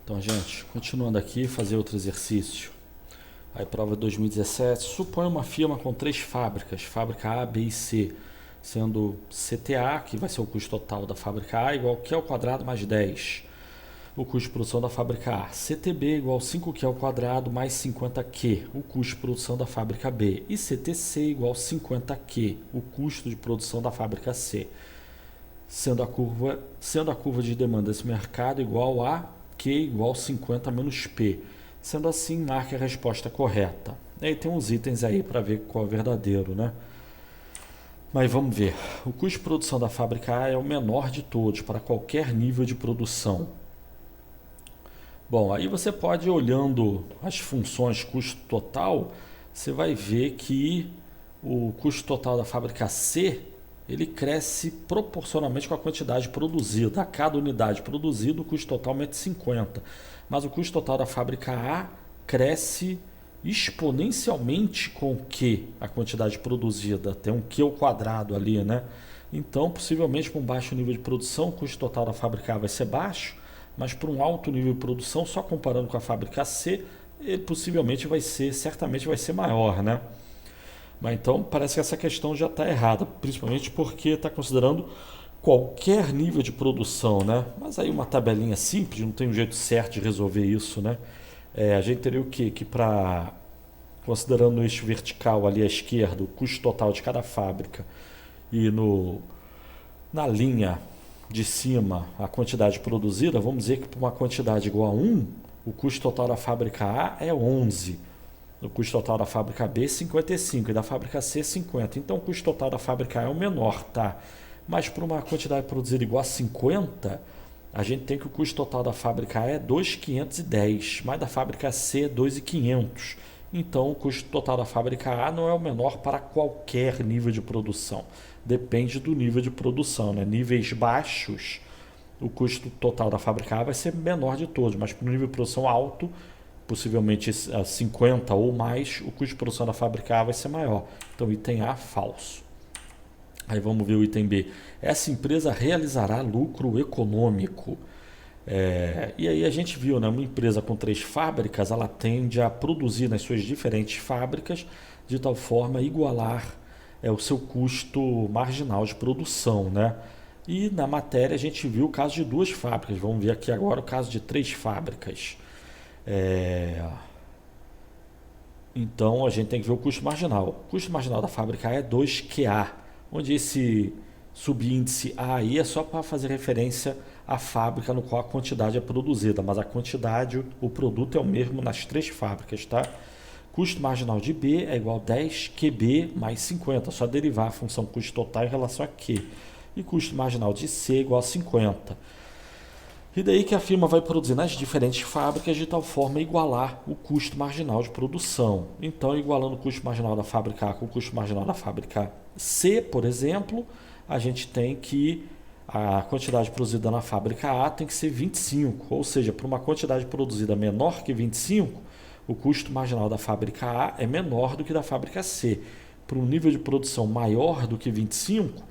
Então, gente, continuando aqui, fazer outro exercício. Aí, prova de 2017, supõe uma firma com 3 fábricas, fábrica A, B e C, sendo CTA, que vai ser o custo total da fábrica A, igual Q ao quadrado mais 10, o custo de produção da fábrica A. CTB igual 5Q ao quadrado mais 50Q, o custo de produção da fábrica B. E CTC igual 50Q, o custo de produção da fábrica C. Sendo a curva de demanda desse mercado igual a Q igual 50 menos P. Sendo assim, marque a resposta correta. E aí tem uns itens aí para ver qual é o verdadeiro, né? Mas vamos ver. O custo de produção da fábrica A é o menor de todos para qualquer nível de produção. Bom, aí você pode ir olhando as funções custo total, você vai ver que o custo total da fábrica C ele cresce proporcionalmente com a quantidade produzida. A cada unidade produzida, o custo total é 1,50. Mas o custo total da fábrica A cresce exponencialmente com o Q, a quantidade produzida. Tem um Q ao quadrado ali, né? Então, possivelmente, para um baixo nível de produção, o custo total da fábrica A vai ser baixo, mas para um alto nível de produção, só comparando com a fábrica C, ele certamente vai ser maior, né? Mas então parece que essa questão já está errada, principalmente porque está considerando qualquer nível de produção, né? Mas aí uma tabelinha simples, não tem um jeito certo de resolver isso, né? A gente teria o quê? Que para, considerando no eixo vertical ali à esquerda, o custo total de cada fábrica e na linha de cima a quantidade produzida, vamos dizer que para uma quantidade igual a 1, o custo total da fábrica A é 11. O custo total da fábrica B é 55 e da fábrica C é 50. Então o custo total da fábrica A é o menor, tá? Mas para uma quantidade produzida igual a 50, a gente tem que o custo total da fábrica A é 2.510, mas da fábrica C é 2.500. Então o custo total da fábrica A não é o menor para qualquer nível de produção. Depende do nível de produção, né? Níveis baixos, o custo total da fábrica A vai ser menor de todos, mas para o nível de produção alto, possivelmente 50 ou mais, o custo de produção da fábrica A vai ser maior. Então, item A, falso. Aí vamos ver o item B. Essa empresa realizará lucro econômico. E aí a gente viu, né, uma empresa com 3 fábricas, ela tende a produzir nas suas diferentes fábricas de tal forma a igualar o seu custo marginal de produção, né? E na matéria a gente viu o caso de 2 fábricas. Vamos ver aqui agora o caso de 3 fábricas. Então a gente tem que ver o custo marginal. O custo marginal da fábrica A é 2QA, onde esse subíndice A aí é só para fazer referência à fábrica no qual a quantidade é produzida, mas a quantidade, o produto é o mesmo nas 3 fábricas, tá? Custo marginal de B é igual a 10QB mais 50, só derivar a função custo total em relação a Q. E custo marginal de C é igual a 50. E daí que a firma vai produzir nas diferentes fábricas de tal forma a igualar o custo marginal de produção. Então, igualando o custo marginal da fábrica A com o custo marginal da fábrica C, por exemplo, a gente tem que a quantidade produzida na fábrica A tem que ser 25, ou seja, para uma quantidade produzida menor que 25, o custo marginal da fábrica A é menor do que da fábrica C. Para um nível de produção maior do que 25,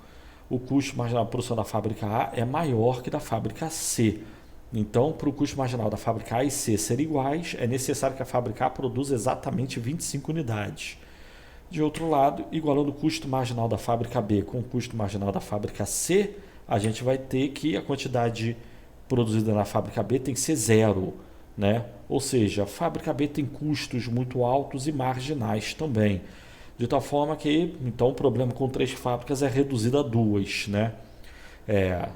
o custo marginal de produção da fábrica A é maior que da fábrica C. Então, para o custo marginal da fábrica A e C serem iguais, é necessário que a fábrica A produza exatamente 25 unidades. De outro lado, igualando o custo marginal da fábrica B com o custo marginal da fábrica C, a gente vai ter que a quantidade produzida na fábrica B tem que ser 0, né? Ou seja, a fábrica B tem custos muito altos e marginais também. De tal forma que, então, o problema com 3 fábricas é reduzido a 2, né?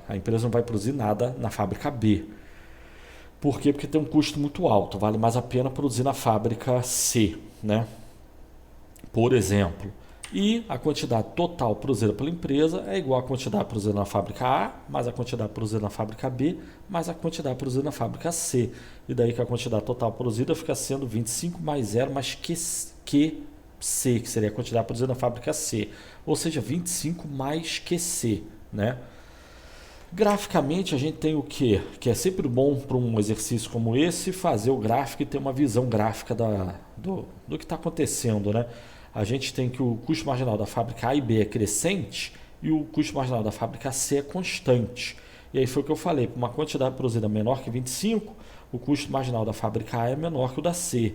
A empresa não vai produzir nada na fábrica B. Por quê? Porque tem um custo muito alto. Vale mais a pena produzir na fábrica C, né? Por exemplo. E a quantidade total produzida pela empresa é igual à quantidade produzida na fábrica A, mais a quantidade produzida na fábrica B, mais a quantidade produzida na fábrica C. E daí que a quantidade total produzida fica sendo 25 mais 0 mais QC, que seria a quantidade produzida na fábrica C. Ou seja, 25 mais QC, né? Graficamente a gente tem o quê? Que é sempre bom para um exercício como esse fazer o gráfico e ter uma visão gráfica do que está acontecendo, né? A gente tem que o custo marginal da fábrica A e B é crescente e o custo marginal da fábrica C é constante. E aí foi o que eu falei, para uma quantidade produzida menor que 25, o custo marginal da fábrica A é menor que o da C.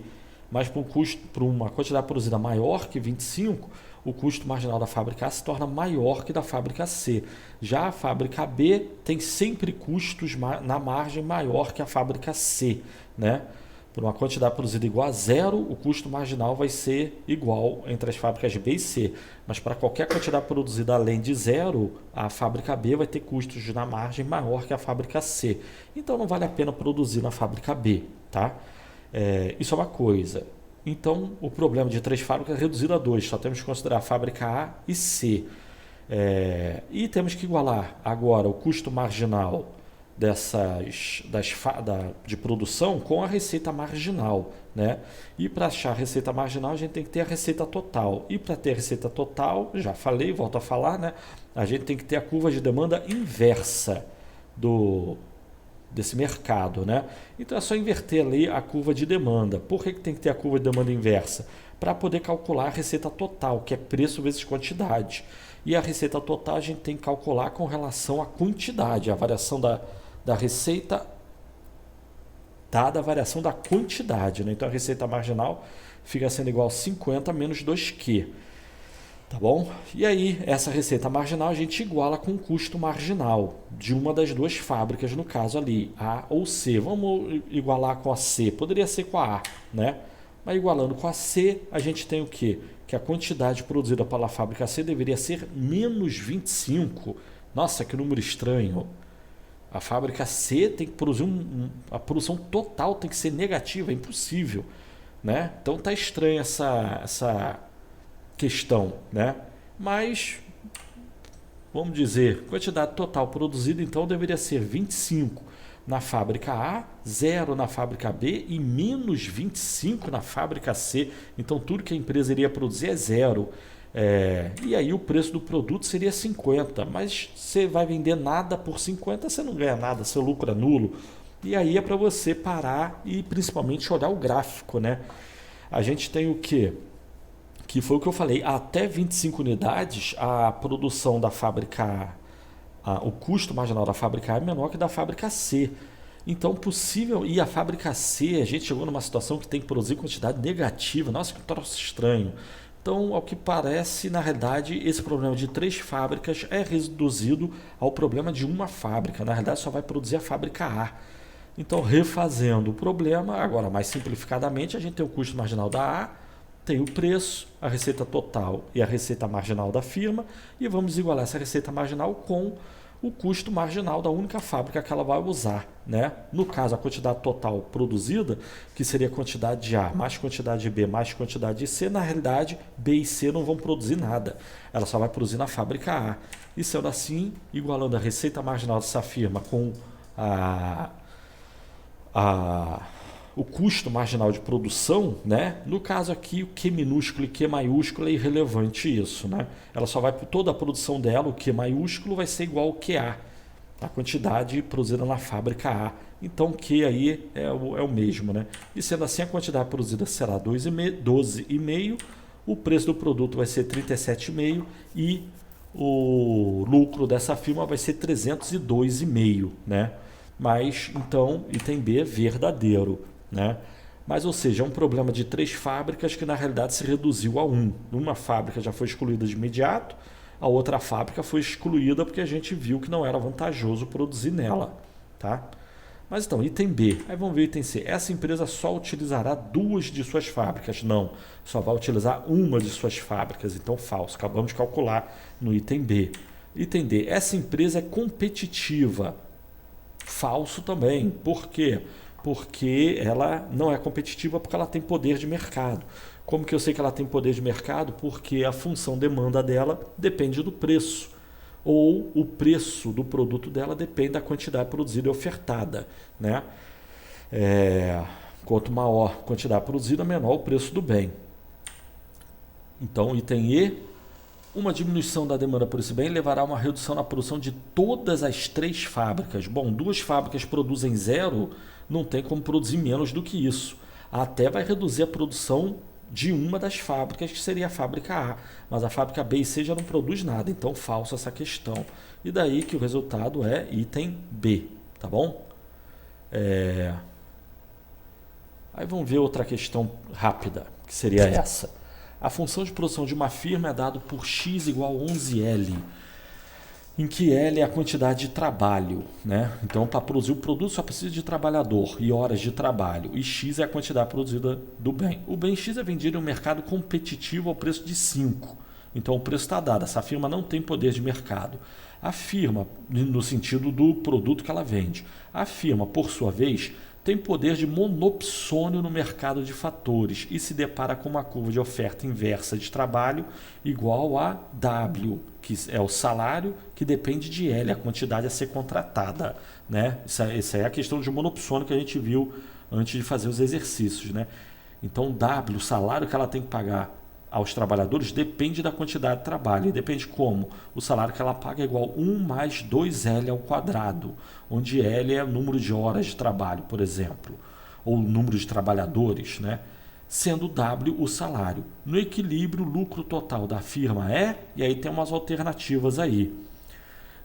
Mas para uma quantidade produzida maior que 25, o custo marginal da fábrica A se torna maior que da fábrica C. Já a fábrica B tem sempre custos na margem maior que a fábrica C, né? Por uma quantidade produzida igual a zero, o custo marginal vai ser igual entre as fábricas B e C. Mas para qualquer quantidade produzida além de zero, a fábrica B vai ter custos na margem maior que a fábrica C. Então não vale a pena produzir na fábrica B, tá? Isso é uma coisa. Então o problema de 3 fábricas é reduzido a 2. Só temos que considerar a fábrica A e C. E temos que igualar agora o custo marginal de produção com a receita marginal, né? E para achar a receita marginal a gente tem que ter a receita total. E para ter a receita total, já falei, volto a falar, né? A gente tem que ter a curva de demanda inversa desse mercado, né? Então é só inverter ali a curva de demanda. Por que tem que ter a curva de demanda inversa? Para poder calcular a receita total, que é preço vezes quantidade. E a receita total a gente tem que calcular com relação à quantidade, a variação da receita dada a variação da quantidade, né? Então a receita marginal fica sendo igual a 50 menos 2Q. Tá bom? E aí, essa receita marginal a gente iguala com o custo marginal de uma das duas fábricas, no caso ali, A ou C. Vamos igualar com a C, poderia ser com a A, né? Mas igualando com a C, a gente tem o quê? Que a quantidade produzida pela fábrica C deveria ser menos 25. Nossa, que número estranho. A fábrica C tem que produzir a produção total tem que ser negativa, é impossível, né? Então tá estranha essa questão, né? Mas vamos dizer, quantidade total produzida então deveria ser 25 na fábrica A, 0 na fábrica B e menos 25 na fábrica C. Então tudo que a empresa iria produzir é 0. E aí o preço do produto seria 50, mas você vai vender nada por 50, você não ganha nada, seu lucro é nulo. E aí é para você parar e principalmente olhar o gráfico, né? A gente tem o quê? Que foi o que eu falei, até 25 unidades a produção da fábrica A, o custo marginal da fábrica A é menor que da fábrica C. Então possível, e a fábrica C, a gente chegou numa situação que tem que produzir quantidade negativa, nossa, que troço estranho. Então, ao que parece, na realidade, esse problema de 3 fábricas é reduzido ao problema de uma fábrica. Na realidade, só vai produzir a fábrica A. Então, refazendo o problema, agora mais simplificadamente, a gente tem o custo marginal da A, tem o preço, a receita total e a receita marginal da firma, e vamos igualar essa receita marginal com o custo marginal da única fábrica que ela vai usar, né? No caso, a quantidade total produzida, que seria a quantidade de A mais quantidade de B mais quantidade de C, na realidade, B e C não vão produzir nada. Ela só vai produzir na fábrica A. E sendo assim, igualando a receita marginal dessa firma com o custo marginal de produção, né? No caso aqui, o Q minúsculo e Q maiúsculo é irrelevante isso, né? Ela só vai por toda a produção dela, o Q maiúsculo vai ser igual ao QA, a quantidade produzida na fábrica A. Então, o Q aí é o mesmo, né? E sendo assim, a quantidade produzida será 12,5, o preço do produto vai ser 37,5 e o lucro dessa firma vai ser 302,5, né? Mas, então, item B é verdadeiro, né? Mas, ou seja, é um problema de 3 fábricas que na realidade se reduziu a 1. Uma fábrica já foi excluída de imediato, a outra fábrica foi excluída porque a gente viu que não era vantajoso produzir nela, tá? Mas então, item B, aí vamos ver o item C. Essa empresa só utilizará 2 de suas fábricas? Não, só vai utilizar uma de suas fábricas, então falso. Acabamos de calcular no item B. Item D, essa empresa é competitiva? Falso também. Por quê? Porque ela não é competitiva porque ela tem poder de mercado. Como que eu sei que ela tem poder de mercado? Porque a função demanda dela depende do preço. Ou o preço do produto dela depende da quantidade produzida e ofertada, né? Quanto maior a quantidade produzida, menor o preço do bem. Então, item E, uma diminuição da demanda por esse bem levará a uma redução na produção de todas as 3 fábricas. Bom, 2 fábricas produzem 0, não tem como produzir menos do que isso. Até vai reduzir a produção de uma das fábricas, que seria a fábrica A. Mas a fábrica B e C já não produz nada, então falso essa questão. E daí que o resultado é item B, tá bom? Aí vamos ver outra questão rápida, que seria essa. A função de produção de uma firma é dado por x igual a 11L, em que L é a quantidade de trabalho, né? Então, para produzir o produto só precisa de trabalhador e horas de trabalho, e X é a quantidade produzida do bem. O bem X é vendido em um mercado competitivo ao preço de 5. Então, o preço está dado. Essa firma não tem poder de mercado. A firma, no sentido do produto que ela vende. A firma, por sua vez, tem poder de monopsônio no mercado de fatores e se depara com uma curva de oferta inversa de trabalho igual a W, que é o salário que depende de L, a quantidade a ser contratada, né? Essa é a questão de monopsônio que a gente viu antes de fazer os exercícios, né? Então, W, o salário que ela tem que pagar aos trabalhadores, depende da quantidade de trabalho. E depende como? O salário que ela paga é igual a 1 mais 2L ao quadrado, onde L é o número de horas de trabalho, por exemplo, ou o número de trabalhadores, né? Sendo W o salário. No equilíbrio, o lucro total da firma é, e aí tem umas alternativas aí.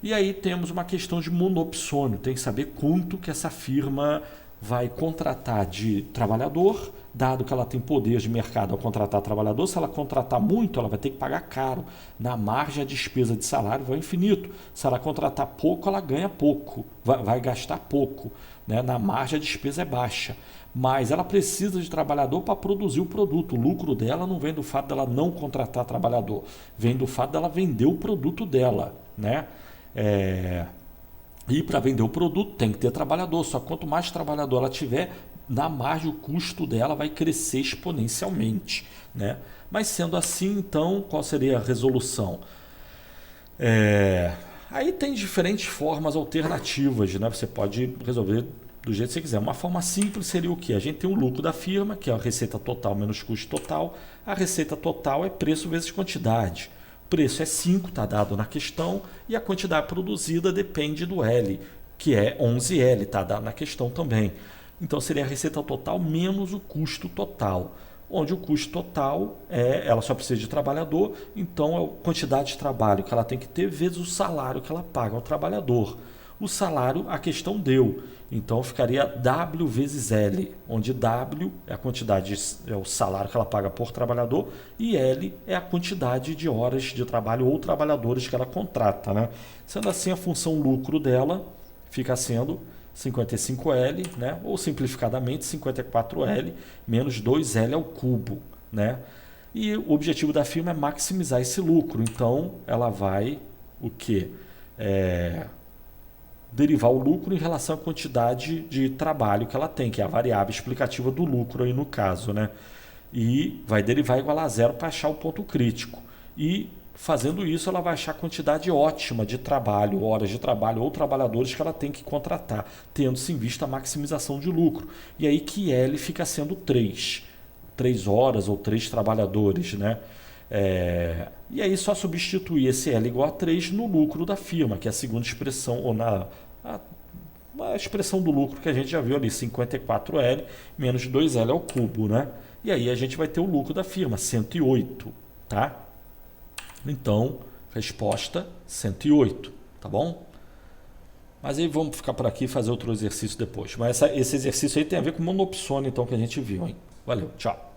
E aí temos uma questão de monopsônio, tem que saber quanto que essa firma vai contratar de trabalhador, dado que ela tem poder de mercado ao contratar trabalhador. Se ela contratar muito, ela vai ter que pagar caro. Na margem, a despesa de salário vai ao infinito. Se ela contratar pouco, ela ganha pouco, vai gastar pouco, né? Na margem, a despesa é baixa. Mas ela precisa de trabalhador para produzir o produto. O lucro dela não vem do fato dela não contratar trabalhador, vem do fato dela vender o produto dela, né? E para vender o produto tem que ter trabalhador, só que quanto mais trabalhador ela tiver, na margem o custo dela vai crescer exponencialmente, né? Mas sendo assim, então, qual seria a resolução? Aí tem diferentes formas alternativas, né? Você pode resolver do jeito que você quiser. Uma forma simples seria o quê? A gente tem o lucro da firma, que é a receita total menos custo total. A receita total é preço vezes quantidade. Preço é 5, está dado na questão, e a quantidade produzida depende do L, que é 11L, está dado na questão também. Então seria a receita total menos o custo total, onde o custo total ela só precisa de trabalhador, então é a quantidade de trabalho que ela tem que ter vezes o salário que ela paga ao trabalhador. O salário a questão deu, então ficaria W vezes L, onde W é a quantidade, é o salário que ela paga por trabalhador, e L é a quantidade de horas de trabalho ou trabalhadores que ela contrata, né? Sendo assim, a função lucro dela fica sendo 55L, né? Ou simplificadamente 54L menos 2L ao cubo, né? E o objetivo da firma é maximizar esse lucro, então ela vai o quê? Derivar o lucro em relação à quantidade de trabalho que ela tem, que é a variável explicativa do lucro aí no caso, né? E vai derivar igual a zero para achar o ponto crítico. E fazendo isso, ela vai achar a quantidade ótima de trabalho, horas de trabalho ou trabalhadores que ela tem que contratar, tendo-se em vista a maximização de lucro. E aí que L fica sendo 3 horas ou 3 trabalhadores, né? E aí só substituir esse L igual a 3 no lucro da firma, que é a segunda expressão, ou a expressão do lucro que a gente já viu ali, 54L menos 2L ao cubo, né? E aí a gente vai ter o lucro da firma, 108, tá? Então, resposta 108, tá bom? Mas aí vamos ficar por aqui e fazer outro exercício depois. Mas esse exercício aí tem a ver com monopsônio, então, que a gente viu, hein? Valeu, tchau.